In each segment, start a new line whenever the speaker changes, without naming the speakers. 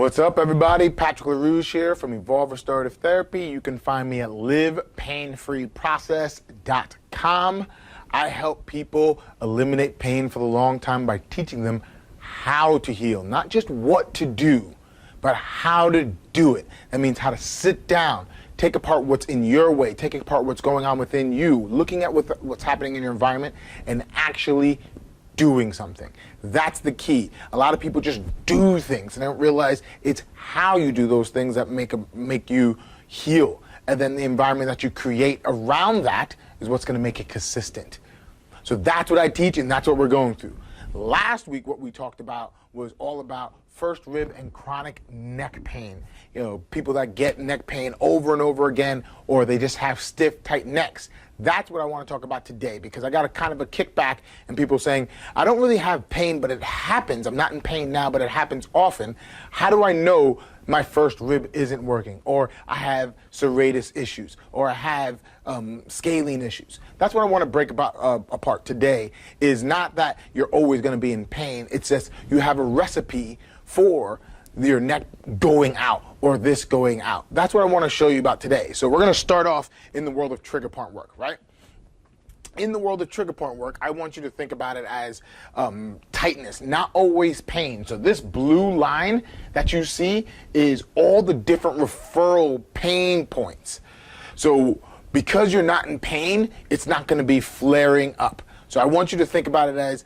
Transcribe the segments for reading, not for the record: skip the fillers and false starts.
What's up, everybody? Patrick LaRouge here from Evolve Restorative Therapy. You can find me at livepainfreeprocess.com. I help people eliminate pain for the long time by teaching them how to heal, not just what to do, but how to do it. That means how to sit down, take apart what's in your way, take apart what's going on within you, looking at what's happening in your environment, and actually doing something. That's the key. A lot of people just do things and don't realize it's how you do those things that make you heal. And then the environment that you create around that is what's going to make it consistent. So that's what I teach, and that's what we're going through. Last week, what we talked about was all about first rib and chronic neck pain. You know, people that get neck pain over and over again, or they just have stiff, tight necks. That's what I want to talk about today, because I got a kind of a kickback and people saying, I don't really have pain, but it happens. I'm not in pain now, but it happens often. How do I know my first rib isn't working? Or I have serratus issues, or I have scalene issues. That's what I want to break apart today, is not that you're always going to be in pain. It's just you have a recipe for your neck going out or this going out. That's what I want to show you about today. So we're going to start off in the world of trigger point work, right? In the world of trigger point work, I want you to think about it as tightness, not always pain. So this blue line that you see is all the different referral pain points. So because you're not in pain, it's not going to be flaring up. So I want you to think about it as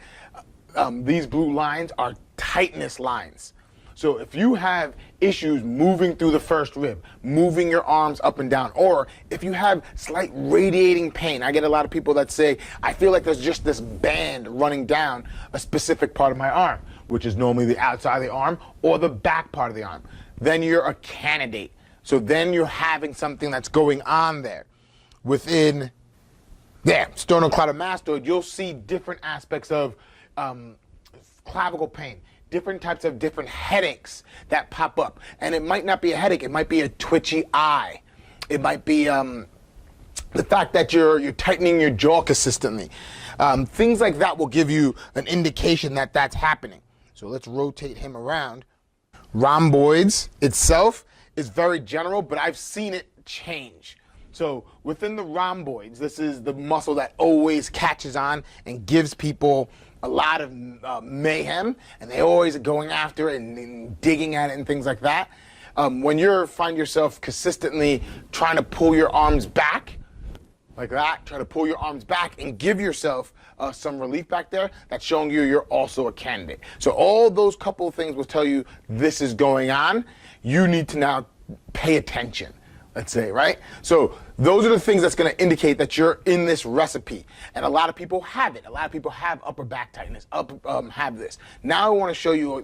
these blue lines are tightness lines. So if you have issues moving through the first rib, moving your arms up and down, or if you have slight radiating pain, I get a lot of people that say, I feel like there's just this band running down a specific part of my arm, which is normally the outside of the arm or the back part of the arm. Then you're a candidate. So then you're having something that's going on there. Within there, sternocleidomastoid, you'll see different aspects of clavicle pain, different types of different headaches that pop up. And it might not be a headache, it might be a twitchy eye. It might be the fact that you're tightening your jaw consistently. Things like that will give you an indication that that's happening. So let's rotate him around. Rhomboids itself is very general, but I've seen it change. So within the rhomboids, this is the muscle that always catches on and gives people a lot of mayhem, and they always are going after it and digging at it and things like that. When you find yourself consistently trying to pull your arms back, like that, try to pull your arms back and give yourself some relief back there, that's showing you you're also a candidate. So all those couple of things will tell you this is going on. You need to now pay attention, let's say, right? So those are the things that's going to indicate that you're in this recipe. And a lot of people have it. A lot of people have upper back tightness, have this. Now I want to show you,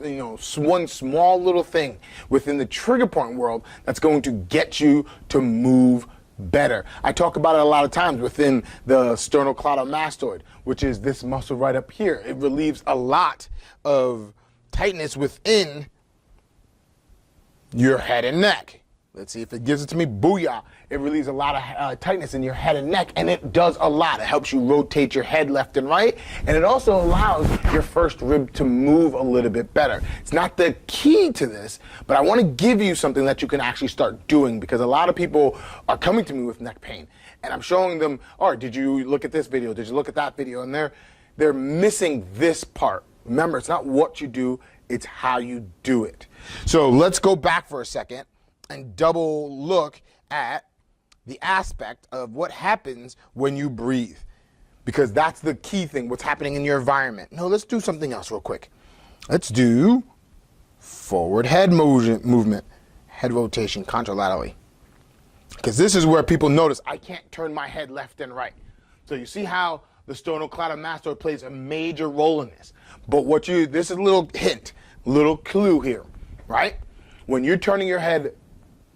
one small little thing within the trigger point world that's going to get you to move better. I talk about it a lot of times within the sternocleidomastoid, which is this muscle right up here. It relieves a lot of tightness within your head and neck. Let's see if it gives it to me. Booyah. It relieves a lot of tightness in your head and neck, and it does a lot. It helps you rotate your head left and right, and it also allows your first rib to move a little bit better. It's not the key to this, but I want to give you something that you can actually start doing, because a lot of people are coming to me with neck pain, and I'm showing them, all right, did you look at this video? Did you look at that video? And they're missing this part. Remember, it's not what you do, it's how you do it. So let's go back for a second and double look at the aspect of what happens when you breathe, because that's the key thing, what's happening in your environment. No, let's do something else real quick. Let's do forward head movement, head rotation contralaterally, because this is where people notice I can't turn my head left and right. So you see how the sternocleidomastoid plays a major role in this. But this is a little hint, little clue here, right? When you're turning your head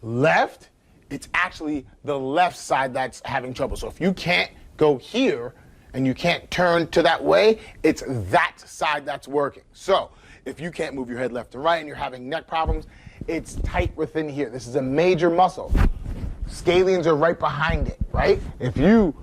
left, it's actually the left side that's having trouble. So if you can't go here and you can't turn to that way, it's that side that's working. So if you can't move your head left and right and you're having neck problems, it's tight within here. This is a major muscle. Scalenes are right behind it, right? If you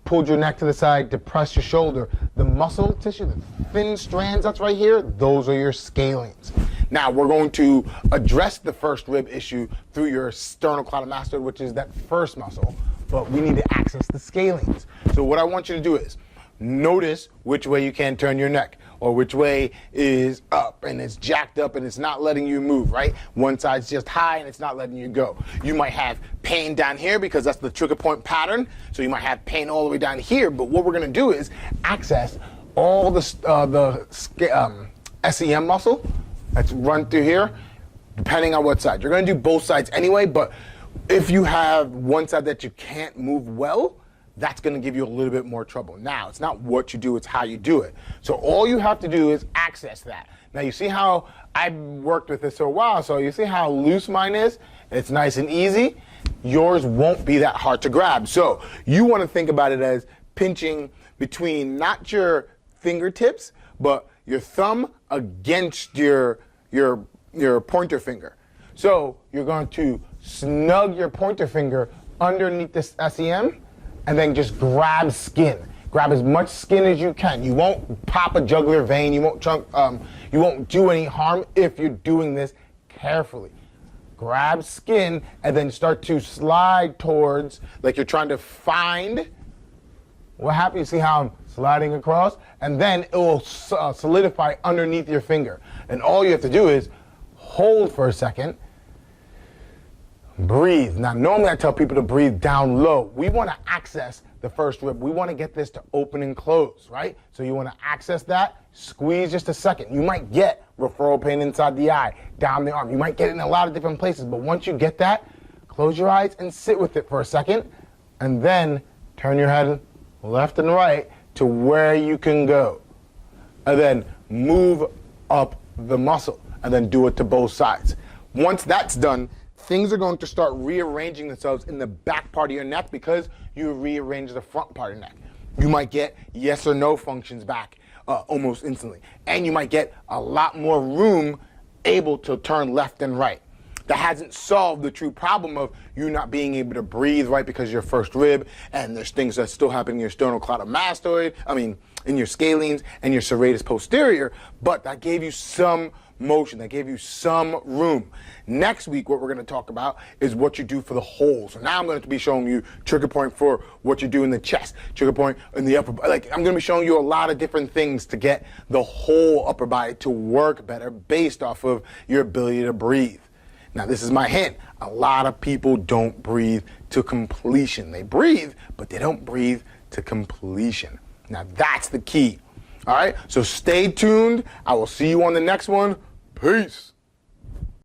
pulled your neck to the side, depress your shoulder, the muscle tissue, the thin strands that's right here, those are your scalenes. Now, we're going to address the first rib issue through your sternocleidomastoid, which is that first muscle, but we need to access the scalenes. So what I want you to do is notice which way you can turn your neck, or which way is up and it's jacked up and it's not letting you move, right? One side's just high and it's not letting you go. You might have pain down here because that's the trigger point pattern, so you might have pain all the way down here, but what we're gonna do is access all the SEM muscle that's run through here, depending on what side. You're gonna do both sides anyway, but if you have one side that you can't move well, that's gonna give you a little bit more trouble. Now, it's not what you do, it's how you do it. So all you have to do is access that. Now you see how I've worked with this for a while, so you see how loose mine is? It's nice and easy. Yours won't be that hard to grab. So you wanna think about it as pinching between not your fingertips, but your thumb against your pointer finger. So you're going to snug your pointer finger underneath this SEM, and then just grab skin. Grab as much skin as you can. You won't pop a jugular vein. You won't do any harm if you're doing this carefully. Grab skin and then start to slide towards, like you're trying to find what happened. You see how I'm sliding across? And then it will solidify underneath your finger. And all you have to do is hold for a second. Breathe. Now, normally I tell people to breathe down low. We want to access the first rib. We want to get this to open and close, right? So you want to access that, squeeze just a second. You might get referral pain inside the eye, down the arm. You might get it in a lot of different places, but once you get that, close your eyes and sit with it for a second, and then turn your head left and right to where you can go. And then move up the muscle, and then do it to both sides. Once that's done, things are going to start rearranging themselves in the back part of your neck because you rearrange the front part of your neck. You might get yes or no functions back almost instantly. And you might get a lot more room able to turn left and right. That hasn't solved the true problem of you not being able to breathe right because your first rib, and there's things that still happen in your sternocleidomastoid, in your scalenes and your serratus posterior, but that gave you some motion, that gave you some room. Next week, what we're going to talk about is what you do for the whole. So now I'm going to be showing you trigger point for what you do in the chest, trigger point in the upper body. Like, I'm going to be showing you a lot of different things to get the whole upper body to work better based off of your ability to breathe. Now, this is my hint. A lot of people don't breathe to completion. They breathe, but they don't breathe to completion. Now, that's the key. All right, so stay tuned. I will see you on the next one. Peace.